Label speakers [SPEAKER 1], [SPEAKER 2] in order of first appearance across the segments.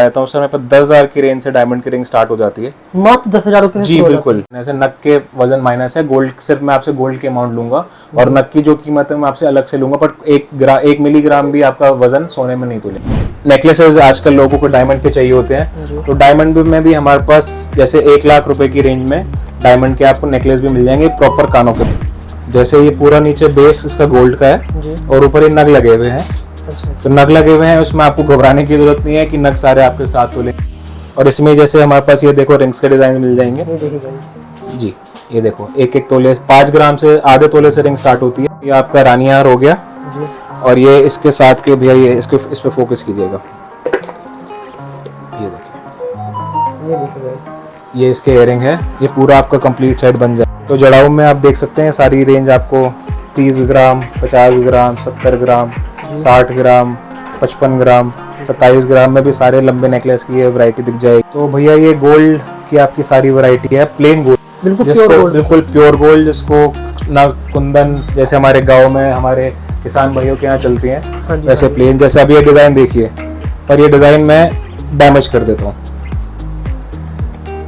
[SPEAKER 1] रहता हूँ सर, मेरे पास 10,000 की रेंज से डायमंड की रिंग स्टार्ट हो जाती है।
[SPEAKER 2] मात्र 10,000 रुपए
[SPEAKER 1] जी बिल्कुल। ऐसे नग के वजन माइनस है, गोल्ड सिर्फ मैं आपसे गोल्ड के अमाउंट लूंगा और नग की जो कीमत है मैं आपसे अलग से लूंगा, बट 1 मिलीग्राम भी आपका वजन सोने में नहीं तोले। नेकलेसेस आजकल लोगों को डायमंड के चाहिए होते हैं, तो डायमंड में भी हमारे पास जैसे 1 लाख रुपए की रेंज में डायमंड के आपको नेकलेस भी मिल जाएंगे प्रॉपर कानों के। जैसे ये पूरा नीचे बेस इसका गोल्ड का है और ऊपर ये नग लगे हुए हैं। तो नग लगे हुए हैं, उसमें आपको घबराने की जरूरत नहीं है कि नग सारे आपके साथ तोले। और इसमें जैसे हमारे पास ये देखो रिंग्स के डिजाइन मिल जाएंगे जी। ये देखो 1-1 तोले 5 ग्राम से आधे तोले से रिंग स्टार्ट होती है। ये आपका रानी हार हो गया और ये इसके साथ के भैया ये इसको इस पे फोकस कीजिएगा। ये देखिए ये इसके इयरिंग है, ये पूरा आपका कंप्लीट सेट बन जाए। तो जड़ाऊ में आप देख सकते हैं सारी रेंज आपको 30 ग्राम, 50 ग्राम, 70 ग्राम, 60 ग्राम, 55 ग्राम, 27 ग्राम में भी सारे लंबे नेकलेस की वैरायटी दिख जाएगी। तो भैया ये गोल्ड की आपकी सारी वैरायटी है, प्लेन गोल्ड, बिल्कुल प्योर गोल्ड, जिसको ना कुंदन जैसे हमारे गांव में हमारे किसान भाइयों के यहाँ चलती हैं वैसे प्लेन। जैसे अभी ये डिजाइन देखिए, पर ये डिजाइन मैं डैमेज कर देता हूँ।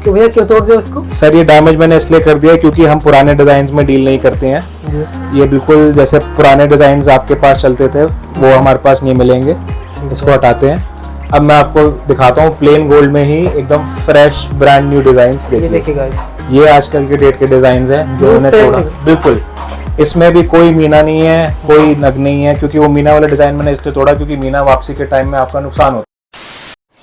[SPEAKER 2] भैया क्यों तोड़ दिया इसको? सर
[SPEAKER 1] ये डैमेज मैंने इसलिए कर दिया क्योंकि हम पुराने डिजाइन में डील नहीं करते हैं। ये बिल्कुल जैसे पुराने डिजाइन आपके पास चलते थे वो हमारे पास नहीं मिलेंगे, इसको हटाते हैं। अब मैं आपको दिखाता हूँ प्लेन गोल्ड में ही एकदम फ्रेश ब्रांड न्यू डिजाइन। देखिए ये आजकल के डेट के डिजाइन हैं जो उन्हें थोड़ा बिल्कुल, इसमें भी कोई मीना नहीं है, कोई नग नहीं है, क्योंकि वो मीना वाला डिजाइन मैंने इसलिए तोड़ा क्योंकि मीना वापसी के टाइम में आपका नुकसान होता है।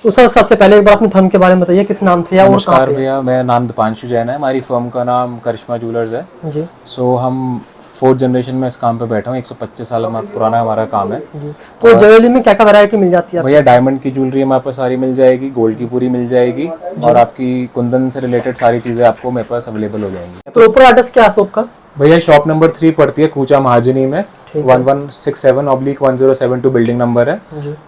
[SPEAKER 2] तो सर सबसे पहले एक बार अपनी फर्म के बारे में बताइए, किस नाम से है और कहाँ पे?
[SPEAKER 1] भैया मेरा नाम दीपांशु जैन है, हमारी फर्म का नाम करिश्मा ज्वेलर्स है जी। सो हम 4th जनरेशन में इस काम पे बैठा हूँ, 125 साल पुराना हमारा काम है।
[SPEAKER 2] तो ज्वेलरी में क्या क्या वैरायटी मिल जाती है?
[SPEAKER 1] भैया डायमंड की ज्वेलरी हमारे पास सारी मिल जाएगी, गोल्ड की पूरी मिल जाएगी और आपकी कुंदन से रिलेटेड सारी चीजें आपको मेरे पास अवेलेबल हो जाएंगी।
[SPEAKER 2] तो ऊपर एड्रेस क्या है शॉप का?
[SPEAKER 1] भैया शॉप नंबर 3 पड़ती है कूचा महाजनी में, 1167/1072 बिल्डिंग नंबर है।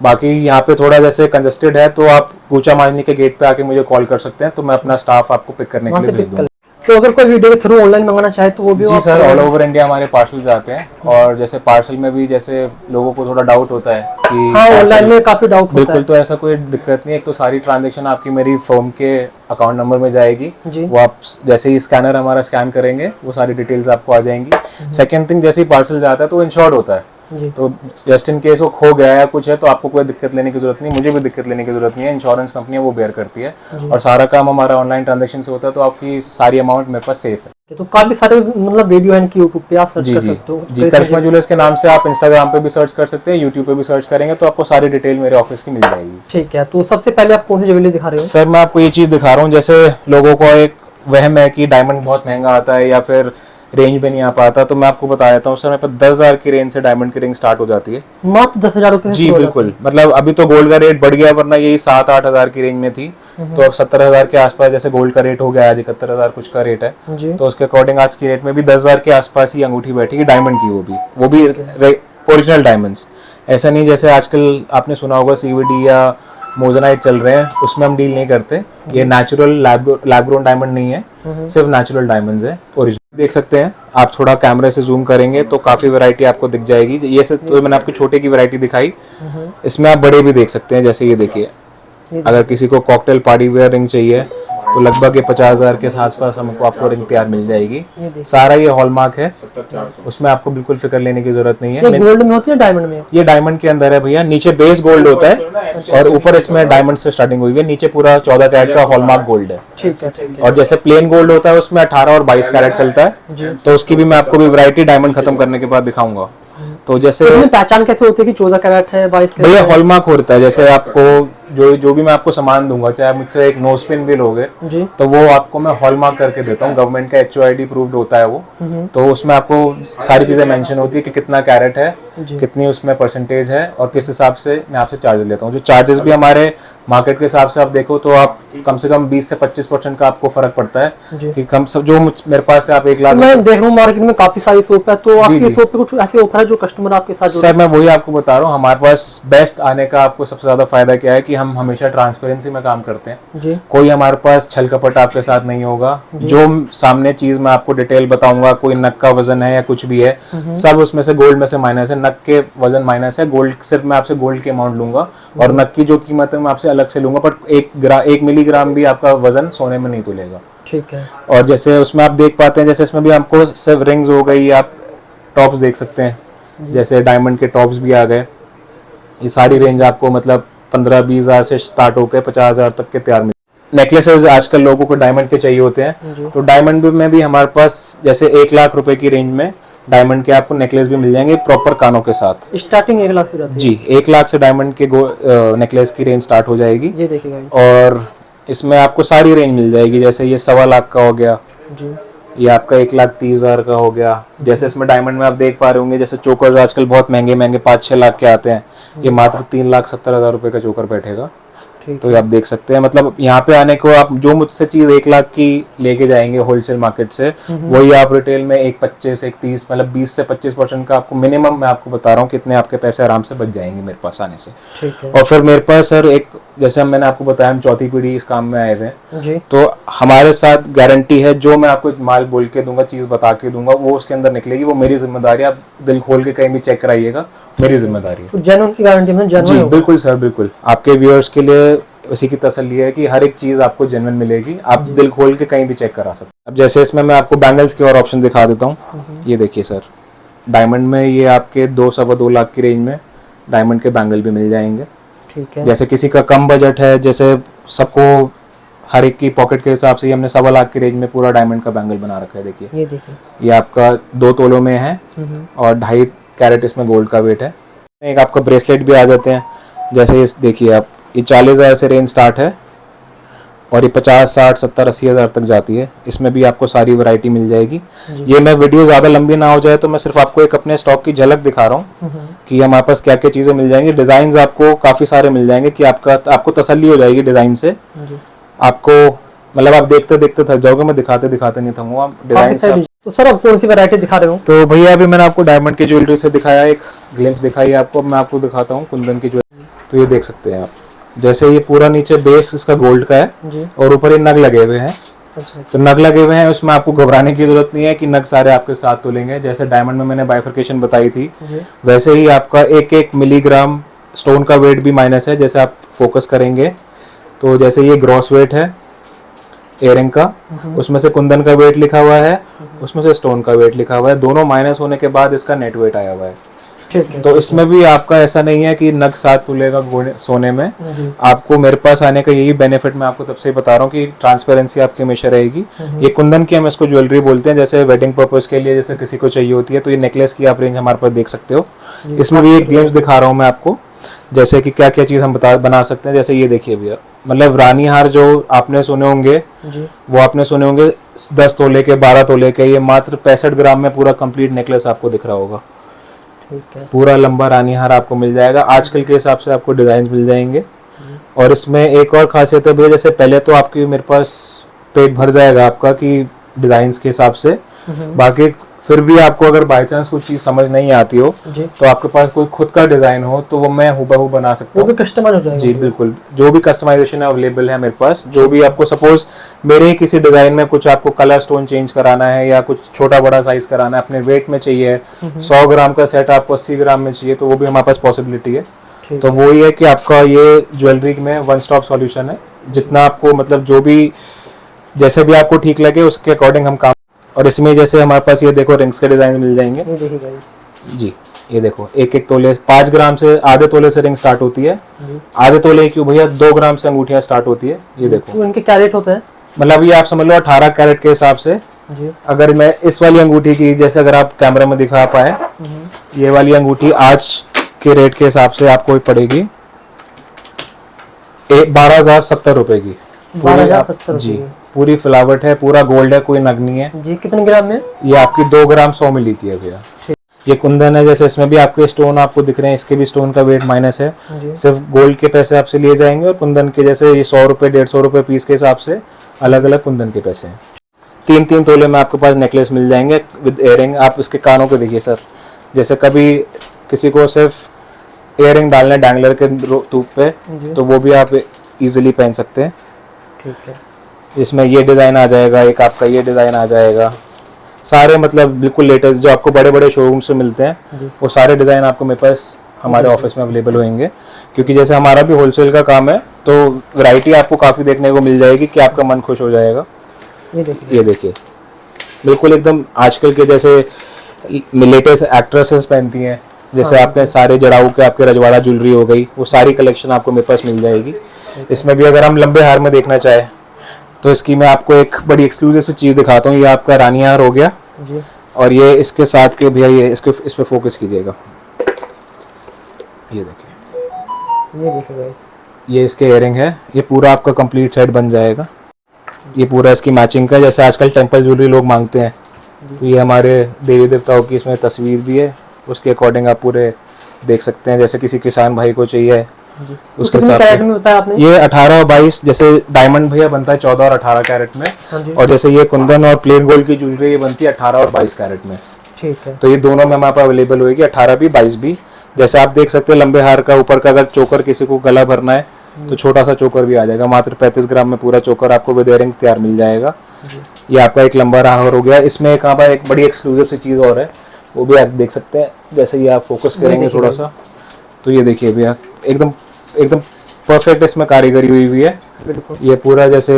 [SPEAKER 1] बाकी यहाँ पे थोड़ा जैसे कंजेस्टेड है तो आप कूचा महाजनी के गेट पे आके मुझे कॉल कर सकते हैं, तो मैं अपना स्टाफ आपको पिक करने के लिए भेज दूंगा।
[SPEAKER 2] तो अगर कोई वीडियो के थ्रू ऑनलाइन मंगाना चाहे तो वो भी?
[SPEAKER 1] जी सर, ऑल ओवर इंडिया हमारे पार्सल्स आते हैं। और जैसे पार्सल में भी जैसे लोगों को थोड़ा डाउट होता है कि
[SPEAKER 2] हाँ ऑनलाइन में काफी डाउट होता है।
[SPEAKER 1] बिल्कुल, तो ऐसा कोई दिक्कत नहीं है। एक तो सारी ट्रांजैक्शन आपकी मेरी फर्म के अकाउंट नंबर में जाएगी, वो आप जैसे ही स्कैनर हमारा स्कैन करेंगे वो सारी डिटेल्स आपको आ जाएंगी। सेकंड थिंग, जैसे ही पार्सल जाता है तो इंश्योर्ड होता है, तो जस्ट इन केस वो खो गया या कुछ है तो आपको कोई दिक्कत लेने की जरूरत नहीं, मुझे भी दिक्कत लेने की जरूरत नहीं है। इंश्योरेंस कंपनी है वो बेयर करती है और सारा काम हमारा ऑनलाइन ट्रांजैक्शन से होता है, तो आपकी सारी अमाउंट मेरे पास सेफ है।
[SPEAKER 2] तो काफी सारे मतलब वीडियो है यूट्यूब पे आप सर्च कर सकते हो।
[SPEAKER 1] जी, करिश्मा ज्वेलर्स के नाम से आप इंस्टाग्राम पे भी सर्च कर सकते हैं, यूट्यूब पे भी सर्च करेंगे तो आपको सारी डिटेल मेरे ऑफिस की मिल जाएगी।
[SPEAKER 2] ठीक है, तो सबसे पहले आप कौन सी ज्वेलरी दिखा रहे हो?
[SPEAKER 1] सर मैं आपको ये चीज दिखा रहा हूँ, जैसे लोगों को एक वहम है कि डायमंड बहुत महंगा आता है या फिर रेंज पे नहीं आ पाता, तो मैं आपको बता देता हूँ सर, मेरे पास 10,000 की रेंज से डायमंड की रिंग स्टार्ट हो जाती है।
[SPEAKER 2] मात्र 10,000 रुपए?
[SPEAKER 1] जी बिल्कुल, मतलब अभी तो गोल्ड का रेट बढ़ गया, वरना यही 7-8 हजार की रेंज में थी, तो अब 70,000 के आसपास जैसे गोल्ड का रेट हो गया, आज 71,000 कुछ का रेट है, तो उसके अकॉर्डिंग आज की रेट में भी 10,000 के आसपास ही अंगूठी बैठेगी डायमंड की, वो भी ओरिजिनल डायमंड्स। ऐसा नहीं जैसे आजकल आपने सुना होगा CVD या मोजनाइट चल रहे हैं, उसमें हम डील नहीं करते। ये नेचुरल लैब ग्रोन डायमंड नहीं है, सिर्फ नेचुरल डायमंड्स है, ओरिजिनल। देख सकते हैं आप, थोड़ा कैमरे से जूम करेंगे तो काफी वैरायटी आपको दिख जाएगी। ये सब तो मैंने आपको छोटे की वैरायटी दिखाई, इसमें आप बड़े भी देख सकते हैं। जैसे ये देखिए, अगर किसी को कॉकटेल पार्टी वेयर रिंग चाहिए तो लगभग ये 50,000 के आसपास हमको आपको रिंग तैयार मिल जाएगी। सारा ये हॉलमार्क है, उसमें आपको बिल्कुल फिक्र लेने की जरूरत नहीं है।
[SPEAKER 2] ये गोल्ड में होती है डायमंड में?
[SPEAKER 1] ये डायमंड के अंदर है भैया, नीचे बेस गोल्ड होता है और ऊपर इसमें डायमंड से स्टार्टिंग हुई है, नीचे पूरा 14 कैरेट का हॉलमार्क गोल्ड है।
[SPEAKER 2] ठीक है।
[SPEAKER 1] और जैसे प्लेन गोल्ड होता है उसमें 18 और 22 कैरेट चलता है, तो उसकी भी मैं आपको भी वैरायटी डायमंड खत्म करने के बाद दिखाऊंगा। तो जैसे
[SPEAKER 2] इसमें पहचान कैसे होती है कि 14 कैरेट है, 22 कैरेट?
[SPEAKER 1] भैया हॉलमार्क होता है, जैसे आपको जो भी मैं आपको सामान दूंगा, चाहे मुझसे एक नोज पिन भी लोगे तो वो आपको मैं हॉलमार्क करके देता हूँ। गवर्नमेंट का HOID प्रूव्ड होता है वो, तो उसमें आपको सारी चीजें मेंशन होती है कि कितना कैरेट है, कितनी उसमें परसेंटेज है और किस हिसाब से मैं आपसे चार्ज लेता हूँ। जो चार्जेस भी हमारे मार्केट के हिसाब से आप देखो तो आप कम से कम 20 से 25% का आपको फर्क पड़ता है कि कम सब जो मेरे पास से आप 1 लाख।
[SPEAKER 2] मैं देख रहा हूँ मार्केट में काफी सारी शॉप है, तो आपकी शॉप पे कुछ ऐसे ऑफर है जो कस्टमर आपके साथ?
[SPEAKER 1] सर मैं वही आपको बता रहा हूँ, हमारे पास बेस्ट आने का आपको सबसे ज्यादा फायदा क्या है कि हम हमेशा ट्रांसपेरेंसी में काम करते हैं
[SPEAKER 2] जी।
[SPEAKER 1] कोई हमारे पास छल कपट आपके साथ नहीं होगा। जो सामने चीज मैं आपको डिटेल बताऊंगा, कोई नग का वजन है या कुछ भी है, सब उसमें से गोल्ड में से माइनस है। नग के वजन माइनस है, गोल्ड सिर्फ मैं आपसे गोल्ड के अमाउंट लूंगा और नग की जो कीमत है मैं आपसे अलग से लूंगा। बट 1 मिलीग्राम भी आपका वजन सोने में नहीं तुलेगा।
[SPEAKER 2] ठीक है।
[SPEAKER 1] और जैसे उसमें आप देख पाते हैं, जैसे इसमें भी आपको सिर्फ रिंग्स हो गई, आप टॉप्स देख सकते हैं, जैसे डायमंड के टॉप्स भी आ गए। ये सारी रेंज आपको मतलब 15-20 हज़ार से स्टार्ट होकर 50 हज़ार तक के तैयार मिले। नेकलेसेस आजकल लोगों को डायमंड के चाहिए होते हैं, तो डायमंड में भी हमारे पास जैसे 1 लाख रुपए की रेंज में डायमंड के आपको नेकलेस भी मिल जाएंगे प्रॉपर कानों के साथ।
[SPEAKER 2] स्टार्टिंग 1 लाख से रहती है
[SPEAKER 1] जी, 1 लाख से डायमंड के नेकलेस की रेंज स्टार्ट हो जाएगी।
[SPEAKER 2] ये देखिएगा।
[SPEAKER 1] और इसमें आपको सारी रेंज मिल जाएगी, जैसे ये 1.25 लाख का हो गया
[SPEAKER 2] जी।
[SPEAKER 1] ये आपका 1,30,000 का हो गया। जैसे इसमें डायमंड में आप देख पा रहे होंगे, जैसे चोकर्स आजकल बहुत महंगे 5-6 लाख के आते हैं, ये मात्र 3,70,000 रुपए का चोकर बैठेगा। तो ये आप देख सकते हैं, मतलब यहाँ पे आने को आप जो मुझसे चीज 1 लाख की लेके जाएंगे होलसेल मार्केट से, वही आप रिटेल में 1,25, 1,30 मतलब 20 से 25% का आपको मिनिमम, मैं आपको बता रहा हूँ कितने आपके पैसे आराम से बच जाएंगे मेरे पास आने से।
[SPEAKER 2] ठीक है।
[SPEAKER 1] और फिर मेरे पास सर एक, जैसे मैंने आपको बताया हम चौथी पीढ़ी इस काम में आए हुए हैं,
[SPEAKER 2] जी।
[SPEAKER 1] तो हमारे साथ गारंटी है, जो मैं आपको माल बोल के दूंगा, चीज बता के दूंगा, वो उसके अंदर निकलेगी, वो मेरी जिम्मेदारी। आप दिल खोल के कहीं भी चेक कराइएगा, मेरी जिम्मेदारी है।
[SPEAKER 2] जेन्युइन की गारंटी में जेन्युइन
[SPEAKER 1] जी बिल्कुल सर, बिल्कुल। आपके व्यूअर्स के लिए उसी की तसल्ली है कि हर एक चीज आपको जेन्युइन मिलेगी, आप दिल खोल के कहीं भी चेक करा सकते हैं। अब जैसे इसमें मैं आपको बैंगल्स के और ऑप्शन दिखा देता हूँ। ये देखिए सर, डायमंड में ये आपके 2-2.25 लाख की रेंज में डायमंड के बैंगल भी मिल जाएंगे।
[SPEAKER 2] ठीक है।
[SPEAKER 1] जैसे किसी का कम बजट है, जैसे सबको हर एक की पॉकेट के हिसाब से हमने 1.25 लाख की रेंज में पूरा डायमंड का बैंगल बना रखा है। देखिए
[SPEAKER 2] ये देखिए,
[SPEAKER 1] ये आपका 2 तोलों में है और 2.5 कैरेट इसमें गोल्ड का वेट है। एक आपका ब्रेसलेट भी आ जाते हैं, जैसे इस देखिए आप, ये 40,000 से रेंज स्टार्ट है और ये 50, 60, 70, 80 हज़ार तक जाती है। इसमें भी आपको सारी वैरायटी मिल जाएगी। ये मैं वीडियो ज़्यादा लंबी ना हो जाए तो मैं सिर्फ आपको एक अपने स्टॉक की झलक दिखा रहा हूँ कि हमारे पास क्या क्या चीज़ें मिल जाएंगी। डिज़ाइन आपको काफ़ी सारे मिल जाएंगे कि आपको तसल्ली हो जाएगी डिज़ाइन से। आपको मतलब आप देखते देखते थक जाओगे, मैं दिखाते दिखाते नहीं थकूंगा। आप डिज़ाइन
[SPEAKER 2] तो सर आप कौन सी वैरायटी दिखा रहे हो?
[SPEAKER 1] तो भैया अभी मैंने आपको डायमंड की ज्वेलरी से दिखाया, एक ग्लिम्स दिखाई आपको। अब मैं आपको दिखाता हूँ कुंदन की ज्वेलरी। तो ये देख सकते हैं आप, जैसे ये पूरा नीचे बेस इसका गोल्ड का है
[SPEAKER 2] जी।
[SPEAKER 1] और ऊपर ये नग लगे हुए हैं।
[SPEAKER 2] अच्छा।
[SPEAKER 1] तो नग लगे हुए हैं, उसमें आपको घबराने की जरूरत नहीं है कि नग सारे आपके साथ तोलेंगे। जैसे डायमंड में मैंने बाइफर्केशन बताई थी, वैसे ही आपका 1-1 मिलीग्राम स्टोन का वेट भी माइनस है। जैसे आप फोकस करेंगे तो जैसे ये ग्रॉस वेट है इयरिंग का, उसमें से कुंदन का वेट लिखा हुआ है, उसमें से स्टोन का वेट लिखा हुआ है, दोनों माइनस होने के बाद इसका नेट वेट आया हुआ है। तो इसमें भी आपका ऐसा नहीं है कि नग साथ तुलेगा सोने में। आपको मेरे पास आने का यही बेनिफिट मैं आपको तब से बता रहा हूँ कि ट्रांसपेरेंसी आपकी हमेशा रहेगी। ये कुंदन की हम इसको ज्वेलरी बोलते हैं, जैसे वेडिंग पर्पस के लिए जैसे किसी को चाहिए होती है, तो ये नेकलेस की आप रेंज हमारे पास देख सकते हो। इसमें भी एक ग्लिम्स दिखा रहा हूँ मैं आपको, जैसे कि क्या क्या चीज़ हम बना सकते हैं। जैसे ये देखिए भैया, मतलब रानी हार जो आपने सुने होंगे, वो आपने सुने होंगे 10 तोले के, 12 तोले के, ये मात्र 65 ग्राम में पूरा कंप्लीट नेकलेस आपको दिख रहा होगा।
[SPEAKER 2] ठीक है।
[SPEAKER 1] पूरा लंबा रानी हार आपको मिल जाएगा। आजकल के हिसाब से आपको डिजाइन मिल जाएंगे। और इसमें एक और खासियत है भैया, जैसे पहले तो आपकी मेरे पास पेट भर जाएगा आपका कि डिजाइन के हिसाब से, बाकी फिर भी आपको अगर बाय चांस कुछ चीज समझ नहीं आती हो तो आपके पास कोई खुद का डिजाइन हो तो वो मैं हुबहू बना सकता हूँ।
[SPEAKER 2] वो भी कस्टमाइज हो जाएगा? जी
[SPEAKER 1] बिल्कुल, जो भी कस्टमाइजेशन है अवेलेबल है मेरे पास। जो भी आपको सपोज मेरे ही किसी डिजाइन में कुछ आपको कलर स्टोन चेंज कराना है या कुछ छोटा बड़ा साइज कराना है, अपने वेट में चाहिए, 100 ग्राम का सेट आपको 80 ग्राम में चाहिए, तो वो भी हमारे पास पॉसिबिलिटी है। तो वो ये है कि आपका ये ज्वेलरी में वन स्टॉप सॉल्यूशन है। जितना आपको मतलब जो भी जैसे भी आपको ठीक लगे उसके अकॉर्डिंग हम काम। और इसमें जैसे हमारे पास ये देखो रिंग्स के डिजाइन मिल जाएंगे।
[SPEAKER 2] ये देखिएगा
[SPEAKER 1] जी, ये देखो 1-1 तोले, 5 ग्राम से आधे तोले से रिंग स्टार्ट होती है। आधे तोले क्यों भैया, 2 ग्राम से अंगूठियां स्टार्ट होती है। ये देखो
[SPEAKER 2] तो इनके क्या रेट होता है?
[SPEAKER 1] मतलब ये आप समझ लो 18 कैरेट के हिसाब से। अगर मैं इस वाली अंगूठी की, जैसे अगर आप कैमरा में दिखा पाए, ये वाली अंगूठी आज के रेट के हिसाब से आपको पड़ेगी 12,070 रुपए की।
[SPEAKER 2] 12,070
[SPEAKER 1] जी, पूरी फ्लावट है, पूरा गोल्ड है, कोई नग नहीं है
[SPEAKER 2] जी। कितने ग्राम में?
[SPEAKER 1] ये आपकी 2 ग्राम 100 मिली की है भैया। ये कुंदन है, जैसे इसमें भी आपके स्टोन आपको दिख रहे हैं, इसके भी स्टोन का वेट माइनस है। सिर्फ गोल्ड के पैसे आपसे लिए जाएंगे और कुंदन के जैसे ये 100 रुपए 150 रुपए पीस के हिसाब से अलग अलग कुंदन के पैसे हैं। 3-3 तोले में आपके पास नेकलेस मिल जाएंगे विद इयरिंग। आप इसके कानों को देखिए सर, जैसे कभी किसी को सिर्फ इयररिंग डालना है डैंगलर के टूप पे,
[SPEAKER 2] जी।
[SPEAKER 1] तो वो भी आप इजीली पहन सकते हैं।
[SPEAKER 2] ठीक है।
[SPEAKER 1] इसमें ये डिज़ाइन आ जाएगा, एक आपका ये डिज़ाइन आ जाएगा, सारे मतलब बिल्कुल लेटेस्ट जो आपको बड़े बड़े शोरूम से मिलते हैं
[SPEAKER 2] जी।
[SPEAKER 1] वो सारे डिज़ाइन आपको मेरे पास हमारे ऑफिस में अवेलेबल होंगे। क्योंकि जैसे हमारा भी होलसेल का काम है तो वैरायटी आपको काफ़ी देखने को मिल जाएगी कि आपका मन खुश हो जाएगा। ये देखिए बिल्कुल एकदम आजकल के जैसे लेटेस्ट एक्ट्रेसेस पहनती हैं, जैसे आपके सारे जड़ाऊ के आपके रजवाड़ा ज्वेलरी हो गई, वो सारी कलेक्शन आपको मेरे पास मिल जाएगी। इसमें भी अगर हम लंबे हार में देखना चाहें तो इसकी मैं आपको एक बड़ी एक्सक्लूसिव सी चीज़ दिखाता हूँ। ये आपका रानी हार हो गया
[SPEAKER 2] जी।
[SPEAKER 1] और ये इसके साथ के भैया ये इसके इस पे फोकस कीजिएगा, ये देखिए,
[SPEAKER 2] ये देखिए भाई,
[SPEAKER 1] ये इसके इयरिंग है, ये पूरा आपका कंप्लीट सेट बन जाएगा। ये पूरा इसकी मैचिंग का, जैसे आजकल टेंपल ज्वेलरी लोग मांगते हैं, तो ये हमारे देवी देवताओं की इसमें तस्वीर भी है, उसके अकॉर्डिंग आप पूरे देख सकते हैं। जैसे किसी किसान भाई को चाहिए उसके
[SPEAKER 2] कितने
[SPEAKER 1] साथ
[SPEAKER 2] कैरेट में बताया आपने?
[SPEAKER 1] ये 18 और 22, जैसे डायमंड भैया बनता है 14 और 18 कैरेट में,
[SPEAKER 2] हाँ जी।
[SPEAKER 1] और जैसे ये कुंदन और प्लेन गोल्ड की ज्वेलरी ये बनती है 18 और 22 कैरेट में।
[SPEAKER 2] ठीक है।
[SPEAKER 1] तो ये दोनों में हमारे पास अवेलेबल होगी, 18 भी 22 भी। जैसे आप देख सकते हैं लंबे हार का ऊपर का अगर चोकर किसी को गला भरना है तो छोटा सा चोकर भी आ जाएगा, मात्र 35 ग्राम में पूरा चोकर आपको विद इयरिंग तैयार मिल जाएगा। ये आपका एक लंबा हार हो गया। इसमें एक हमारा एक बड़ी एक्सक्लूसिव सी चीज़ और है, वो भी आप देख सकते हैं। जैसे ये आप फोकस करेंगे थोड़ा सा तो ये देखिए भैया एकदम एकदम परफेक्ट इसमें कारीगरी हुई हुई है। ये पूरा जैसे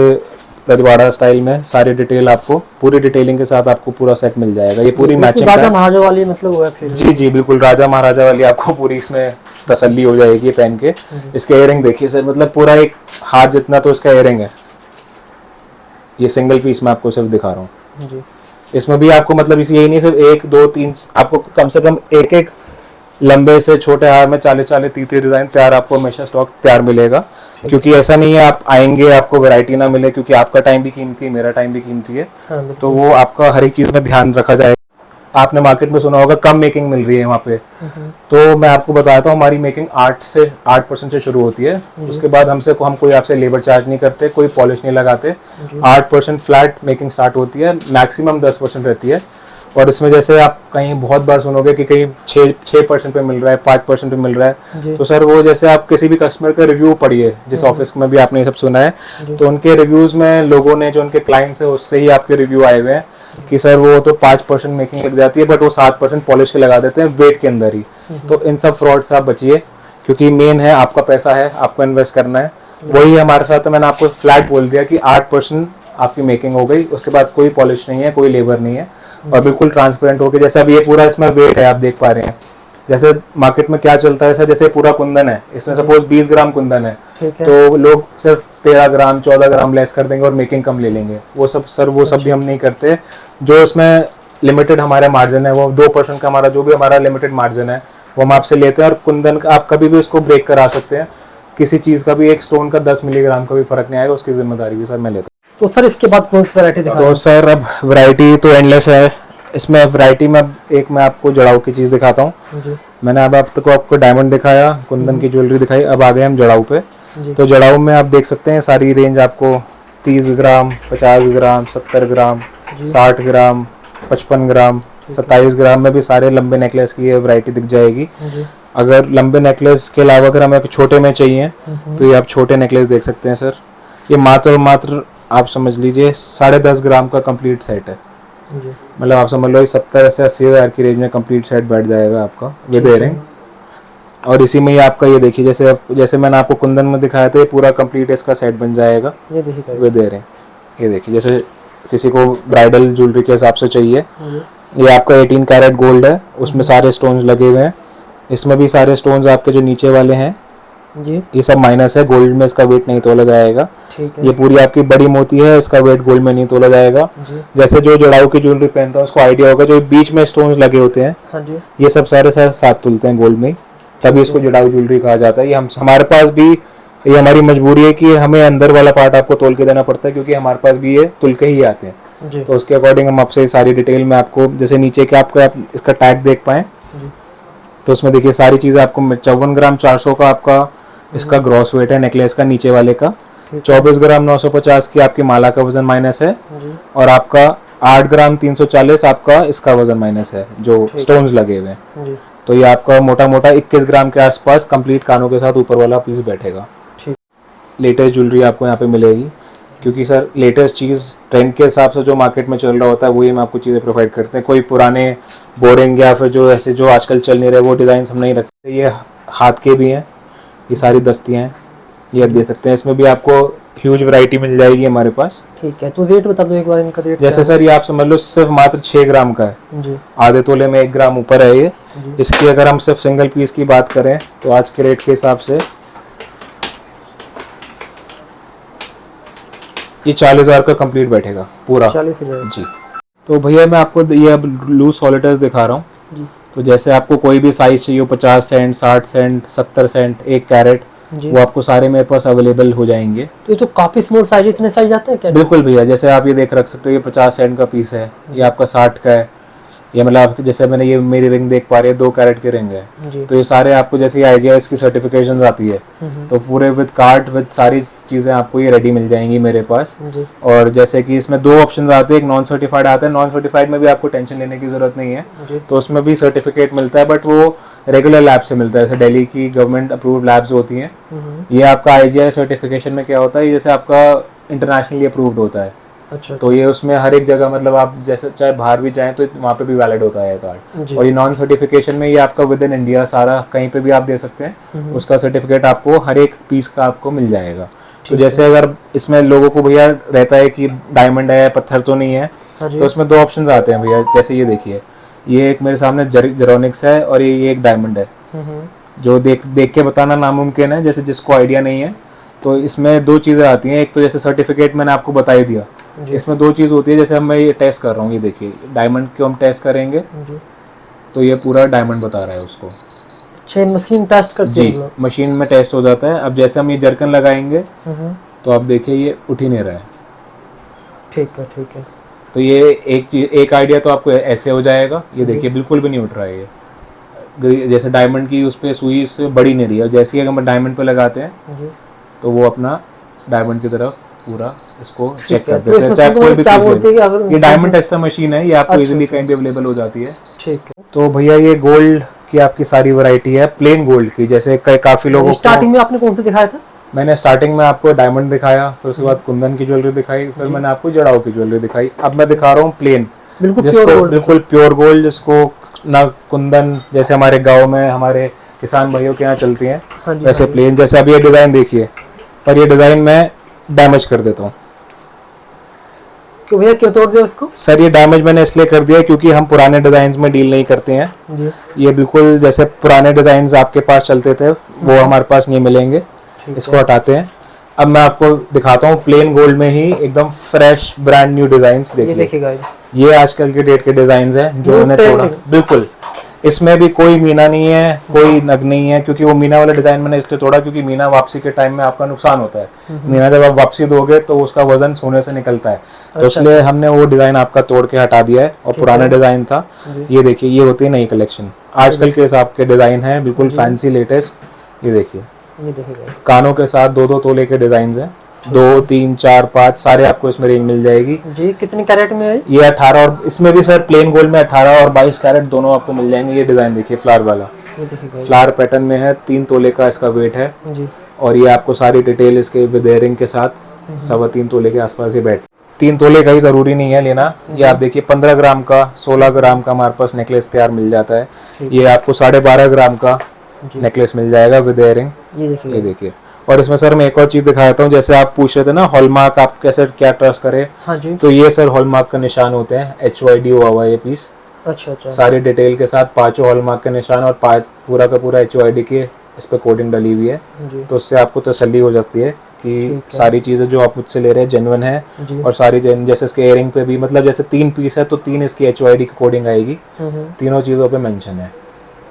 [SPEAKER 1] रजवाड़ा स्टाइल में सारी डिटेल आपको पूरी डिटेलिंग के साथ आपको पूरा सेट मिल जाएगा। ये पूरी मैचिंग
[SPEAKER 2] राजा महाराजा वाली मतलब हुआ फिर।
[SPEAKER 1] जी जी बिल्कुल राजा महाराजा वाली आपको पूरी इसमें तसल्ली हो जाएगी पहन के। इसके इयरिंग देखिए सर, मतलब पूरा एक हाथ जितना तो इसका इयरिंग है। ये सिंगल पीस में आपको सिर्फ दिखा रहा हूँ
[SPEAKER 2] जी।
[SPEAKER 1] इसमें भी आपको मतलब इसी यही नहीं सिर्फ 1 2 3 आपको कम से कम एक लंबे से छोटे हार में 40 30 डिजाइन तैयार आपको हमेशा स्टॉक तैयार मिलेगा। क्योंकि ऐसा नहीं है आप आएंगे आपको वैरायटी ना मिले, क्योंकि आपका टाइम भी कीमती है, मेरा टाइम भी कीमती है।
[SPEAKER 2] हाँ,
[SPEAKER 1] तो वो आपका हर एक चीज में ध्यान रखा जाएगा। आपने मार्केट में सुना होगा कम मेकिंग मिल रही है वहाँ पे, तो मैं आपको बताता हूँ हमारी मेकिंग 8% से शुरू होती है। उसके बाद हम कोई आपसे लेबर चार्ज नहीं करते, कोई पॉलिश नहीं लगाते। 8% फ्लैट मेकिंग स्टार्ट होती है, मैक्सिमम 10% रहती है। और इसमें जैसे आप कहीं बहुत बार सुनोगे कि कहीं 6% पे मिल रहा है, 5% पे मिल रहा है, तो सर वो जैसे आप किसी भी कस्टमर का रिव्यू पढ़िए, जिस ऑफिस में भी आपने ये सब सुना है, तो उनके रिव्यूज में लोगों ने जो उनके क्लाइंट्स है उससे ही आपके रिव्यू आए हुए हैं कि सर वो तो 5% मेकिंग लग जाती है बट वो 7% पॉलिश के लगा देते हैं वेट के अंदर ही। तो इन सब फ्रॉड से आप बचिए, क्योंकि मेन है आपका पैसा है, आपको इन्वेस्ट करना है। वही हमारे साथ मैंने आपको फ्लैट बोल दिया कि 8% आपकी मेकिंग हो गई, उसके बाद कोई पॉलिश नहीं है, कोई लेबर नहीं है, और बिल्कुल ट्रांसपेरेंट होके जैसे अब ये पूरा इसमें वेट है आप देख पा रहे हैं। जैसे मार्केट में क्या चलता है सर, जैसे पूरा कुंदन है, इसमें सपोज 20 ग्राम कुंदन है, तो लोग सिर्फ 13 ग्राम 14 ग्राम लेस कर देंगे और मेकिंग कम ले लेंगे। वो सब सर वो सब भी हम नहीं करते। जो इसमें लिमिटेड हमारा मार्जिन है वो 2% का हमारा जो भी हमारा लिमिटेड मार्जिन है वो हम आपसे लेते हैं। और कुंदन का आप कभी भी उसको ब्रेक करा सकते हैं, किसी चीज़ का भी एक स्टोन का 10 मिलीग्राम का भी फर्क नहीं आएगा, उसकी जिम्मेदारी भी सर मैं लेता हूँ।
[SPEAKER 2] तो सर इसके बाद कौन सी वैरायटी दिखा?
[SPEAKER 1] तो सर अब वैरायटी तो एंडलेस है। इसमें वैरायटी में एक मैं आपको जड़ाऊ की चीज़ दिखाता हूँ। मैंने अब आपको डायमंड दिखाया, कुंदन की ज्वेलरी दिखाई, अब आ गए हम जड़ाऊ पे। तो जड़ाऊ में आप देख सकते हैं सारी रेंज आपको 30 ग्राम 50 ग्राम 70 ग्राम 60 ग्राम 55 ग्राम 27 ग्राम में भी सारे लंबे नेकलेस की ये वैरायटी दिख जाएगी। अगर लंबे नेकलेस के अलावा अगर हमें छोटे में चाहिए तो ये आप छोटे नेकलेस देख सकते हैं सर। ये मात्र आप समझ लीजिए 10.5 ग्राम का कंप्लीट सेट है। मतलब आप समझ लो 70 से 80 हज़ार की रेंज में कंप्लीट सेट बैठ जाएगा आपका विद इयरिंग। और इसी में ही आपका ये देखिए जैसे मैंने आपको कुंदन में दिखाया था, ये पूरा कंप्लीट इसका सेट बन जाएगा विद इयरिंग। ये देखिए जैसे किसी को ब्राइडल ज्वेलरी के हिसाब से चाहिए, ये आपका 18 कैरेट गोल्ड है, उसमें सारे स्टोन्स लगे हुए हैं। इसमें भी सारे स्टोन्स आपके जो नीचे वाले हैं
[SPEAKER 2] जी,
[SPEAKER 1] ये सब माइनस है, गोल्ड में इसका वेट नहीं तोला जाएगा। ये पूरी आपकी बड़ी मोती है, इसका वेट गोल्ड में नहीं तोला जाएगा। जैसे जो जड़ाऊ की ज्वेलरी पहनता है उसको आइडिया होगा, जो बीच में स्टोन्स लगे होते हैं ये सब सारे साथ तुलते हैं गोल्ड में, तभी इसको जड़ाऊ ज्वेलरी कहा जाता है। ये हमारे पास भी ये हमारी मजबूरी है कि हमें अंदर वाला पार्ट आपको तोल के देना पड़ता है, क्योंकि हमारे पास भी ये तुल के ही आते हैं। तो उसके अकॉर्डिंग हम आपसे सारी डिटेल में आपको, जैसे नीचे के आप इसका टैग देख पाए तो उसमें देखिए सारी चीज़ें आपको 54 ग्राम 400 का आपका इसका ग्रॉस वेट है नेकलेस का नीचे वाले का। 24 ग्राम 950 की आपकी माला का वजन माइनस है, और आपका 8 ग्राम 340 आपका इसका वजन माइनस है जो स्टोन्स लगे हुए हैं। तो ये आपका मोटा मोटा 21 ग्राम के आसपास कंप्लीट कानों के साथ ऊपर वाला पीस बैठेगा।
[SPEAKER 2] ठीक।
[SPEAKER 1] लेटेस्ट ज्वेलरी आपको यहाँ पे मिलेगी, क्योंकि सर लेटेस्ट चीज़ ट्रेंड के हिसाब से जो मार्केट में चल रहा होता है वही हम आपको चीज़ें प्रोवाइड करते हैं। कोई पुराने बोरिंग या फिर जो ऐसे जो आजकल चल नहीं रहे वो डिज़ाइन हम नहीं रखते। ये हाथ के भी हैं, ये सारी दस्तियाँ हैं, ये दे सकते हैं। इसमें भी आपको ह्यूज वैरायटी मिल जाएगी हमारे पास।
[SPEAKER 2] ठीक है, तो रेट बता दो एक बार इनका रेट।
[SPEAKER 1] जैसे सर ये आप समझ लो सिर्फ मात्र 6 ग्राम का है
[SPEAKER 2] जी।
[SPEAKER 1] आधे तोले में 1 ग्राम ऊपर है ये। इसकी अगर हम सिर्फ सिंगल पीस की बात करें तो आज के रेट के हिसाब से ये 40,000 का कंप्लीट बैठेगा पूरा।
[SPEAKER 2] 40,000
[SPEAKER 1] जी। तो भैया मैं आपको ये अब लूज सॉलिटर्स दिखा रहा हूँ। तो जैसे आपको कोई भी साइज चाहिए 50 सेंट, 60 सेंट, 70 सेंट, 1 कैरेट, वो आपको सारे मेरे पास अवेलेबल हो जाएंगे।
[SPEAKER 2] तो ये तो काफी स्मॉल साइज, इतने साइज आते हैं क्या?
[SPEAKER 1] बिल्कुल भैया, जैसे आप ये देख रख सकते हो, ये 50 सेंट का पीस है, ये आपका 60 का है। ये मतलब आप जैसे मैंने ये मेरी रिंग देख पा रहे हैं 2 कैरेट की रिंग है। तो ये सारे आपको जैसे IGI की सर्टिफिकेशन आती है तो पूरे विद कार्ड विद सारी चीज़ें आपको ये रेडी मिल जाएंगी मेरे पास। और जैसे कि इसमें 2 ऑप्शन आते हैं, एक नॉन सर्टिफाइड आता है। नॉन सर्टिफाइड में भी आपको टेंशन लेने की जरूरत नहीं है, तो उसमें भी सर्टिफिकेट मिलता है, बट वो रेगुलर लैब से मिलता है। जैसे दिल्ली की गवर्नमेंट अप्रूव्ड लैब्स होती हैं। ये आपका IGI सर्टिफिकेशन में क्या होता है, जैसे आपका इंटरनेशनली अप्रूव्ड होता है।
[SPEAKER 2] अच्छा।
[SPEAKER 1] तो ये उसमें हर एक जगह मतलब आप जैसे चाहे बाहर भी जाएं तो वहाँ पे भी वैलिड होता है कार्ड। और ये नॉन सर्टिफिकेशन में ये आपका विद इन इंडिया सारा कहीं पे भी आप दे सकते हैं, उसका सर्टिफिकेट आपको हर एक पीस का आपको मिल जाएगा। तो जैसे अगर इसमें लोगों को भैया रहता है कि डायमंड है पत्थर तो नहीं है, तो उसमें 2 ऑप्शन आते हैं भैया। जैसे ये देखिए, ये एक मेरे सामने जेरोनिक्स है और ये एक डायमंड है। जो देख के बताना नामुमकिन है, जैसे जिसको आइडिया नहीं है। तो इसमें 2 चीज़ें आती हैं। एक तो जैसे सर्टिफिकेट मैंने आपको बता ही दिया, इसमें 2 चीज़ होती है। जैसे मैं ये टेस्ट कर रहा हूँ, ये देखिए डायमंड को हम टेस्ट करेंगे तो ये पूरा डायमंड बता रहा है उसको।
[SPEAKER 2] अच्छा, मशीन टेस्ट करती है?
[SPEAKER 1] जी, मशीन में टेस्ट हो जाता है। अब जैसे हम ये जर्कन लगाएंगे तो आप देखिए ये उठ ही नहीं रहा है।
[SPEAKER 2] ठीक है, ठीक है।
[SPEAKER 1] तो ये एक आइडिया तो आपको ऐसे हो जाएगा। ये देखिए बिल्कुल भी नहीं उठ रहा है ये। जैसे डायमंड की उस पर सुई से बढ़ी नहीं रही है। जैसे ही हम डायमंड पे लगाते हैं तो वो अपना डायमंड की तरफ पूरा इसको चेक कर देते हैं। चाहे कोई भी पीस, ये डायमंड टेस्टर मशीन है, ये आपको इजीली कहीं भी अवेलेबल हो जाती है।
[SPEAKER 2] ठीक है।
[SPEAKER 1] तो भैया ये गोल्ड की आपकी सारी वैरायटी है, प्लेन गोल्ड की। जैसे काफी लोगों को
[SPEAKER 2] स्टार्टिंग में आपने कौन सा दिखाया था?
[SPEAKER 1] मैंने स्टार्टिंग में आपको डायमंड दिखाया, फिर उसके बाद कुंदन की ज्वेलरी दिखाई, फिर मैंने आपको जड़ाऊ की ज्वेलरी दिखाई। अब मैं दिखा रहा हूँ प्लेन, बिल्कुल प्योर गोल्ड, जिसको ना कुंदन जैसे हमारे गाँव में हमारे किसान भाइयों के यहाँ चलती हैं, वैसे प्लेन। जैसे अब ये डिजाइन देखिए, पर ये डिजाइन मैं डैमेज कर देता हूँ।
[SPEAKER 2] क्यों भैया, क्यों तोड़ दिया उसको?
[SPEAKER 1] सर ये डैमेज मैंने इसलिए कर दिया क्योंकि हम पुराने डिजाइन में डील नहीं करते हैं जी। ये बिल्कुल जैसे पुराने डिजाइन आपके पास चलते थे वो हमारे पास नहीं मिलेंगे, इसको हटाते हैं। अब मैं आपको दिखाता हूँ प्लेन गोल्ड में ही एकदम फ्रेश ब्रांड न्यू डिजाइन। देखिए ये आजकल के डेट के डिजाइन है जो मैंने तोड़ा। बिल्कुल, इसमें भी कोई मीना नहीं है, कोई नग नहीं है, क्योंकि वो मीना वाला डिजाइन मैंने इसलिए तोड़ा क्योंकि मीना वापसी के टाइम में आपका नुकसान होता है। मीना जब आप वापसी दोगे तो उसका वजन सोने से निकलता है। तो इसलिए हमने वो डिजाइन आपका तोड़ के हटा दिया है। और पुराना डिजाइन था, ये देखिए, ये होती है नई कलेक्शन, आजकल के हिसाब के डिजाइन है, बिल्कुल फैंसी लेटेस्ट। ये देखिए कानों के साथ 2-2 तोले के डिजाइन है, 2, 3, 4, 5 सारे आपको इसमें रेंज मिल जाएगी
[SPEAKER 2] जी। कितने कैरेट में है
[SPEAKER 1] ये? 18, और इसमें भी सर प्लेन गोल्ड में 18 और 22 कैरेट दोनों आपको मिल जाएंगे। ये डिजाइन देखिए फ्लावर वाला, फ्लावर पैटर्न में है, 3 तोले का इसका वेट है जी। और ये आपको सारी डिटेल इसके विद इयरिंग के साथ 3.25 तोले के आसपास ये बैठ। 3 तोले का ही जरूरी नहीं है लेना। ये आप देखिए 15 ग्राम का, 16 ग्राम का हमारे पास नेकलेस तैयार मिल जाता है। ये आपको 12.5 ग्राम का नेकलेस मिल जाएगा विद इयरिंग। ये देखिए। और इसमें सर मैं एक और चीज दिखाता हूँ। जैसे आप पूछ रहे थे ना हॉलमार्क आप कैसे क्या ट्रस्ट करें, हाँ जी। तो ये सर हॉलमार्क का निशान होते हैं, HYD हुआ हुआ ये पीस। अच्छा। सारी डिटेल के साथ 5 हॉलमार्क के निशान और 5 पूरा का पूरा HYD के इस पे कोडिंग डली हुई है। तो उससे आपको तसल्ली हो जाती है कि सारी चीजें जो आप मुझसे ले रहे हैं जेन्युइन है। और सारी जैसे इसके इयरिंग पे भी मतलब जैसे 3 पीस है तो 3 इसकी HYD की कोडिंग आएगी, तीनों चीजों पे मेंशन है।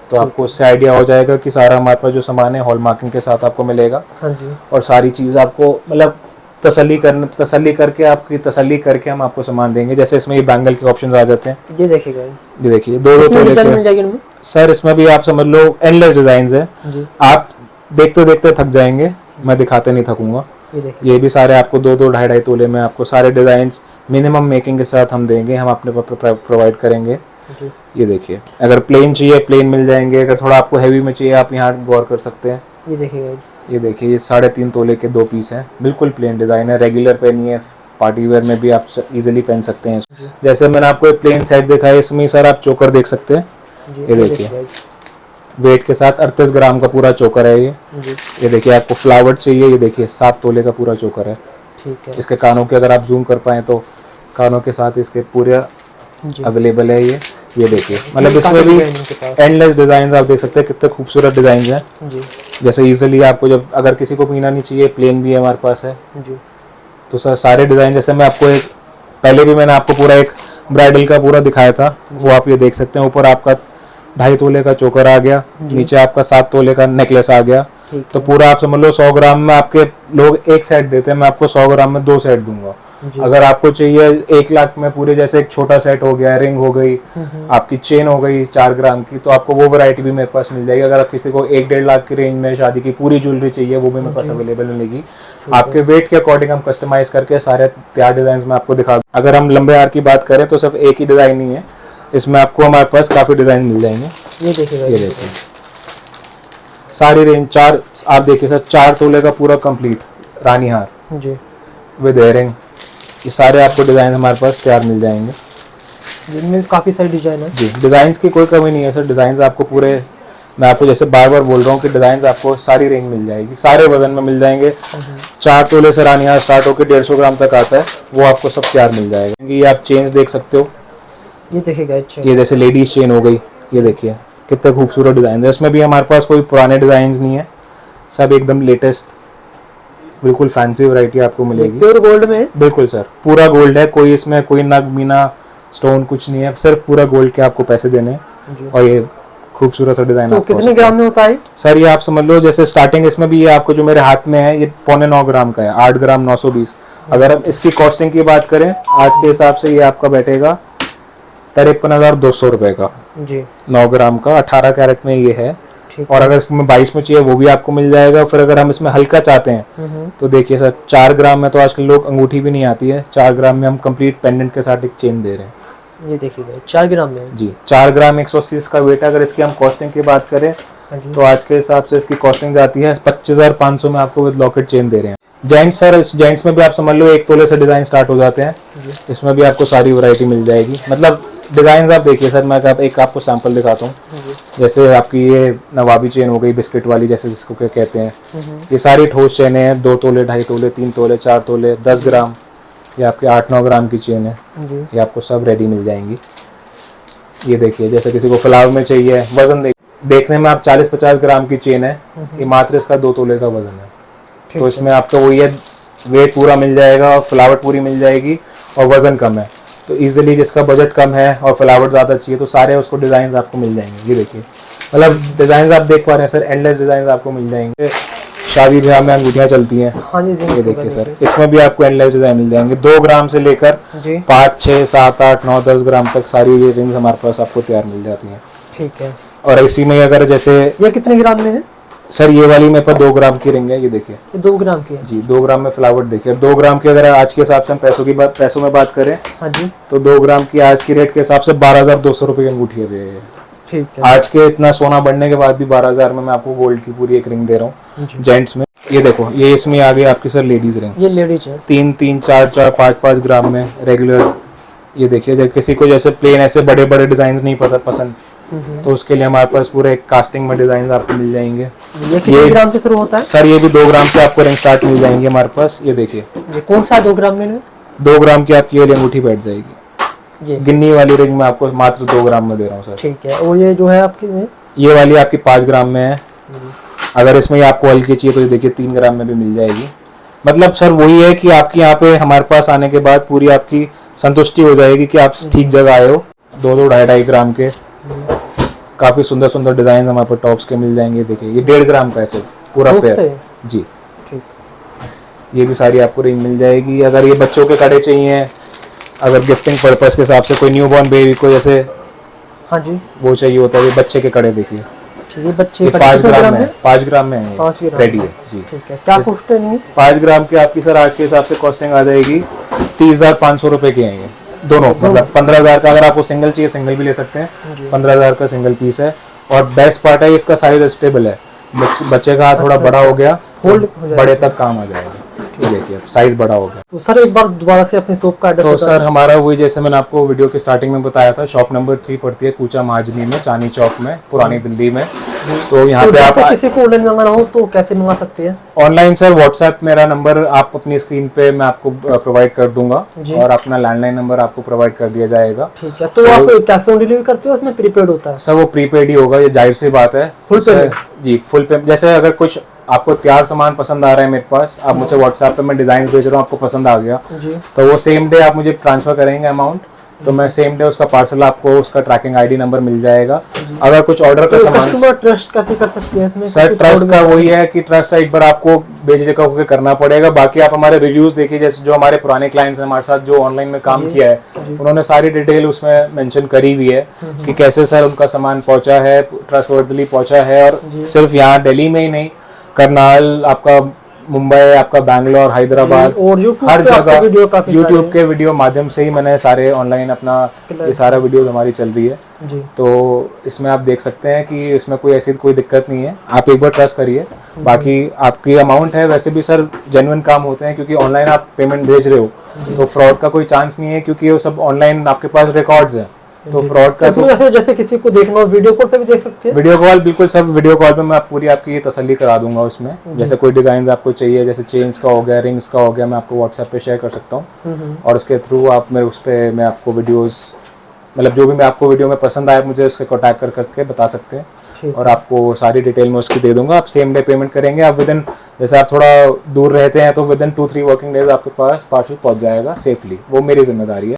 [SPEAKER 1] तो आपको उससे आइडिया हो जाएगा कि सारा हमारे पास जो सामान है हॉलमार्किंग के साथ आपको मिलेगा। हाँ जी। और सारी चीज़ आपको मतलब तसल्ली करके हम आपको सामान देंगे। जैसे इसमें ये बैंगल के ऑप्शंस आ जाते हैं। ये देखिए 2-2 तोले के सर, इसमें भी आप समझ लो एंडलेस डिजाइन है, आप देखते देखते थक जाएंगे, मैं दिखाते नहीं थकूंगा। ये भी सारे आपको 2-2, 2.5 तोले में आपको सारे डिजाइन मिनिमम मेकिंग के साथ हम देंगे, हम अपने प्रोवाइड करेंगे।
[SPEAKER 2] जी
[SPEAKER 1] ये देखिए, अगर प्लेन चाहिए प्लेन मिल जाएंगे, अगर थोड़ा आपको हैवी में चाहिए आप यहाँ गौर कर सकते हैं।
[SPEAKER 2] ये देखिए
[SPEAKER 1] ये देखिए, ये 3.5 तोले के 2 पीस हैं, बिल्कुल प्लेन डिज़ाइन है, रेगुलर पहनिए, पार्टी वेयर में भी आप इजीली पहन सकते हैं। जैसे मैंने आपको एक प्लेन सेट दिखाया, इसमें सर आप चोकर देख सकते हैं। ये देखिए, वेट के साथ 38 ग्राम का पूरा चोकर है ये। ये देखिए, आपको फ्लावर चाहिए, ये देखिए 7 तोले का पूरा चोकर है।
[SPEAKER 2] ठीक है।
[SPEAKER 1] इसके कानों के अगर आप जूम कर पाए तो कानों के साथ इसके पूरे अवेलेबल है ये देखिए, मतलब इसमें भी एंडलेस डिजाइन आप देख सकते हैं, कितने खूबसूरत डिजाइन हैं। जैसे इजीली आपको जब अगर किसी को पीना नहीं चाहिए, प्लेन भी हमारे पास है जी। तो सर सारे डिजाइन, जैसे मैं आपको एक पहले भी मैंने आपको पूरा एक ब्राइडल का पूरा दिखाया था, वो आप ये देख सकते हैं। ऊपर आपका 2.5 तोले का चोकर आ गया, नीचे आपका 7 तोले का नेकलेस आ गया। तो पूरा आप समझ लो 100 ग्राम में आपके लोग एक सेट देते हैं, मैं आपको 100 ग्राम में 2 सेट दूंगा। अगर आपको चाहिए 1 लाख में पूरे, जैसे एक छोटा सेट हो गया, रिंग हो गई, आपकी चेन हो गई 4 ग्राम की, तो आपको वो वैरायटी भी मेरे पास मिल जाएगी। अगर आप किसी को 1-1.5 लाख की रेंज में शादी की पूरी ज्वेलरी चाहिए, वो भी मेरे पास अवेलेबल मिलेगी। आपके वेट के अकॉर्डिंग हम कस्टमाइज करके सारे तैयार डिजाइन में आपको दिखा। अगर हम लंबे हार की बात करें तो सिर्फ एक ही डिजाइन नहीं है, इसमें आपको हमारे पास काफी डिजाइन मिल जाएंगे।
[SPEAKER 2] ये देखिए,
[SPEAKER 1] ये देखिए सारी रेंज 4, आप देखिए सर 4 तोले का पूरा कंप्लीट रानी हार
[SPEAKER 2] जी
[SPEAKER 1] विद इयरिंग, ये सारे आपको डिजाइन हमारे पास तैयार मिल जाएंगे।
[SPEAKER 2] जिनमें काफी सारे डिजाइन है
[SPEAKER 1] जी। डिजाइन की कोई कमी नहीं है सर, डिजाइन आपको पूरे, मैं आपको जैसे बार बार बोल रहा हूँ कि डिजाइन आपको सारी रेंज मिल जाएगी, सारे वजन में मिल जाएंगे। 4 तोले से रानी हार स्टार्ट होकर 150 ग्राम तक आता है, वो आपको सब तैयार मिल जाएगा। ये आप चेन्स देख सकते हो,
[SPEAKER 2] ये देखिएगा। अच्छा,
[SPEAKER 1] ये जैसे लेडीज चेन हो गई, ये देखिए कितने खूबसूरत डिजाइन है। इसमें भी हमारे पास कोई पुराने डिजाइन नहीं है, सब एकदम लेटेस्ट, बिल्कुल फैंसी वैरायटी आपको मिलेगी।
[SPEAKER 2] प्योर गोल्ड में?
[SPEAKER 1] बिल्कुल सर, पूरा गोल्ड है, कोई इसमें कोई नग मीना स्टोन कुछ नहीं है, सिर्फ पूरा गोल्ड के आपको पैसे देने हैं। और ये खूबसूरत सा डिजाइन।
[SPEAKER 2] तो कितने ग्राम में होता है
[SPEAKER 1] सर? ये आप समझ लो जैसे स्टार्टिंग इसमें भी ये आपको जो मेरे हाथ में है, ये 9.25 ग्राम का है, 8 ग्राम 920। अगर हम इसकी कॉस्टिंग की बात करें आज के हिसाब से, ये आपका बैठेगा 53,200 रुपए का जी, 9 ग्राम का, 18 कैरेट में ये है। और अगर इसमें 22 में चाहिए वो भी आपको मिल जाएगा। फिर अगर हम इसमें हल्का चाहते हैं तो देखिए सर 4 ग्राम में तो आजकल लोग अंगूठी भी नहीं आती है, 4 ग्राम में हम कंप्लीट पेंडेंट के साथ एक चेन दे रहे हैं।
[SPEAKER 2] ये देखिए 4 ग्राम में जी,
[SPEAKER 1] 4 ग्राम 180 इसका वेट है। अगर इसकी हम कॉस्टिंग की बात करें तो आज के हिसाब से इसकी कॉस्टिंग जाती है 25,500 में, आपको विद लॉकेट चेन दे रहे हैं। जेंट्स सर, इस जेंट्स में भी आप समझ लो 1 तोले से डिजाइन स्टार्ट हो जाते हैं, इसमें भी आपको सारी वैरायटी मिल जाएगी। मतलब डिजाइन आप देखिए सर, मैं एक आपको सैंपल दिखाता हूँ। जैसे आपकी ये नवाबी चेन हो गई, बिस्किट वाली जैसे जिसको क्या कहते हैं, ये सारी ठोस चेनें हैं, 2 तोले 2.5 तोले 3 तोले 4 तोले 10 ग्राम, ये आपके 8-9 ग्राम की चेन है, ये आपको सब रेडी मिल जाएंगी। ये देखिए, जैसे किसी को फ्लावर में चाहिए, वजन देखने में आप 40-50 ग्राम की चेन है, ये मात्र इसका 2 तोले का वजन है। तो इसमें आपको वही है, वेट पूरा मिल जाएगा और फ्लावट पूरी मिल जाएगी और वजन कम है। तो इजीली जिसका बजट कम है और फ्लावट ज़्यादा चाहिए तो सारे उसको डिज़ाइन आपको मिल जाएंगे। ये देखिए, मतलब डिज़ाइन आप देख पा रहे हैं सर, एंडलेस डिज़ाइन आपको मिल जाएंगे। शादी ब्याह में अंगूठियाँ चलती हैं, ये देखिए सर, इसमें भी आपको एंडलेस डिज़ाइन मिल जाएंगे। 2 ग्राम से लेकर 5, 6, 7, 8, 9, 10 ग्राम तक सारी ये रिंग्स हमारे पास आपको तैयार मिल जाती हैं।
[SPEAKER 2] ठीक है।
[SPEAKER 1] और इसी में अगर जैसे
[SPEAKER 2] ये कितने ग्राम में है
[SPEAKER 1] सर? ये वाली मेरे पास 2 ग्राम की रिंग है, ये देखिए
[SPEAKER 2] 2 ग्राम की है
[SPEAKER 1] जी, 2 ग्राम में फ्लावर देखिए। 2 ग्राम की अगर आज के हिसाब से हम पैसों में बात करें, हाँ जी, तो 2 ग्राम की आज की रेट के हिसाब से 12,200 रुपए की अंगूठी है। ठीक है। आज के इतना सोना बढ़ने के बाद भी 12,000 में मैं आपको गोल्ड की पूरी एक रिंग दे रहा हूँ जेंट्स में। ये देखो, ये इसमें आ गई आपकी सर लेडीज रिंग,
[SPEAKER 2] ये लेडीज है,
[SPEAKER 1] 3-3, 4-4, 5-5 ग्राम में रेगुलर। ये देखिए, जब किसी को जैसे प्लेन ऐसे बड़े बड़े डिजाइन नहीं पसंद तो उसके लिए हमारे पास पूरे कास्टिंग में डिजाइन आपको मिल जाएंगे।
[SPEAKER 2] ये कितने ग्राम से शुरू होता है
[SPEAKER 1] सर? ये भी 2 ग्राम से आपको रिंग स्टार्ट मिल जाएंगे हमारे पास। ये देखिए,
[SPEAKER 2] ये कौन सा 2 ग्राम में?
[SPEAKER 1] 2 ग्राम की आपकी ये अंगूठी बैठ जाएगी। गिन्नी वाली रिंग में आपको मात्र 2 ग्राम में दे रहा हूँ सर।
[SPEAKER 2] ठीक है। और ये जो है आपकी
[SPEAKER 1] ये वाली आपकी 5 ग्राम में है। अगर इसमें आपको हल्की चाहिए तो ये देखिए 3 ग्राम में भी मिल जाएगी। मतलब सर वही है कि आपकी यहाँ पे हमारे पास आने के बाद पूरी आपकी संतुष्टि हो जाएगी कि आप ठीक जगह आए हो। 2-2, 2.5 ग्राम के काफी सुंदर सुंदर डिजाइन हमारे पास टॉप्स के मिल जाएंगे। देखिए, ये 1.5 ग्राम का है सिर्फ पूरा पेयर जी। ठीक, ये भी सारी आपको रिंग मिल जाएगी। अगर ये बच्चों के कड़े चाहिए, अगर गिफ्टिंग पर्पस के हिसाब से कोई न्यूबॉर्न बेबी को जैसे, हाँ जी, वो चाहिए होता है, ये बच्चे के कड़े देखिए, ये बच्चे 5 ग्राम में, 5 ग्राम में है, 5 ग्राम रेडी है जी। ठीक है। क्या कॉस्टिंग है? 5 ग्राम की आपकी सर आज के हिसाब से कॉस्टिंग आ जाएगी 30,500 रुपए की है। दोनों मतलब 15,000 का अगर आपको सिंगल चाहिए सिंगल भी ले सकते हैं, 15,000 का सिंगल पीस है। और बेस्ट पार्ट है इसका साइज स्टेबल है, बच्चे का हाथ थोड़ा बड़ा हो गया,
[SPEAKER 2] फोल्ड हो जाएगा।
[SPEAKER 1] बड़े तक काम आ जाएगा। ये देखिए साइज बड़ा हो गया।
[SPEAKER 2] तो सर एक बार दोबारा से अपनी शॉप का एड्रेस
[SPEAKER 1] तो सर हमारा वही जैसे मैंने आपको वीडियो के स्टार्टिंग में बताया था, शॉप नंबर 3 पड़ती है कूचा महाजनी में, चांदनी चौक में, पुरानी दिल्ली में। तो यहाँ पे आप
[SPEAKER 2] किसी को ऑनलाइन मंगाना हो तो कैसे मंगा सकते हैं?
[SPEAKER 1] ऑनलाइन सर व्हाट्सएप मेरा नंबर आप अपनी स्क्रीन पे मैं आपको प्रोवाइड कर दूंगा और अपना लैंडलाइन नंबर आपको प्रोवाइड कर दिया जाएगा।
[SPEAKER 2] ठीक है। तो आप कैश ऑन डिलीवरी करते हो, उसमें प्रीपेड होता है?
[SPEAKER 1] सर वो प्रीपेड ही होगा, ये जाहिर सी बात है।
[SPEAKER 2] Full payment?
[SPEAKER 1] जी फुल पेमेंट। जैसे अगर कुछ आपको तैयार सामान पसंद आ रहा है मेरे पास, आप मुझे व्हाट्सएप पे मैं डिजाइन भेज रहा हूँ, आपको पसंद आ गया
[SPEAKER 2] जी,
[SPEAKER 1] तो वो सेम डे आप मुझे ट्रांसफर करेंगे अमाउंट, तो मैं सेम डे उसका पार्सल आपको उसका ट्रैकिंग आईडी नंबर मिल जाएगा। अगर कुछ ऑर्डर का सामान
[SPEAKER 2] कस्टमर ट्रस्ट कैसे कर सकते हैं?
[SPEAKER 1] सर ट्रस्ट का वही है कि ट्रस्ट एक बार आपको बेझिझक होकर करना पड़ेगा। बाकी आप हमारे रिव्यूज देखिए, जैसे जो हमारे पुराने क्लाइंट्स हैं हमारे साथ जो ऑनलाइन में काम किया है, उन्होंने सारी डिटेल उसमें मेंशन करी हुई है कि कैसे सर उनका सामान पहुंचा है, ट्रस्टवर्दीली पहुंचा है। और सिर्फ यहाँ दिल्ली में ही नहीं, करनाल, आपका मुंबई, आपका बैंगलोर, हैदराबाद,
[SPEAKER 2] और
[SPEAKER 1] हर जगह
[SPEAKER 2] यूट्यूब
[SPEAKER 1] यूट्यूब के वीडियो माध्यम से ही मैंने सारे ऑनलाइन अपना ये सारा वीडियो हमारी चल रही है
[SPEAKER 2] जी।
[SPEAKER 1] तो इसमें आप देख सकते हैं कि इसमें कोई ऐसी कोई दिक्कत नहीं है, आप एक बार ट्रस्ट करिए। बाकी आपकी अमाउंट है वैसे भी सर जेन्युइन काम होते हैं, क्योंकि ऑनलाइन आप पेमेंट भेज रहे हो तो फ्रॉड का कोई चांस नहीं है, क्योंकि वो सब ऑनलाइन आपके पास रिकॉर्ड्स हैं। तो फ्रॉड का
[SPEAKER 2] तो जैसे किसी को देखना हो वीडियो कॉल पे भी देख सकते हैं?
[SPEAKER 1] वीडियो कॉल बिल्कुल सब वीडियो कॉल पे मैं पूरी आपकी तसल्ली करा दूंगा उसमें। जैसे कोई डिजाइन आपको चाहिए, जैसे चेन्स का हो गया, रिंग्स का हो गया, मैं आपको व्हाट्सएप पे शेयर कर सकता हूँ और उसके थ्रू आप मेरे उस पर मैं आपको वीडियोस मतलब जो भी मैं आपको वीडियो में पसंद आए मुझे उसके कॉन्टैक्ट कर करके बता सकते हैं और आपको सारी डिटेल में उसकी दे दूंगा। आप सेम डे पेमेंट करेंगे, आप विद इन जैसे आप थोड़ा दूर रहते हैं तो विद इन 2-3 वर्किंग डेज आपके पास पार्सल पहुंच जाएगा सेफली, वो मेरी जिम्मेदारी है।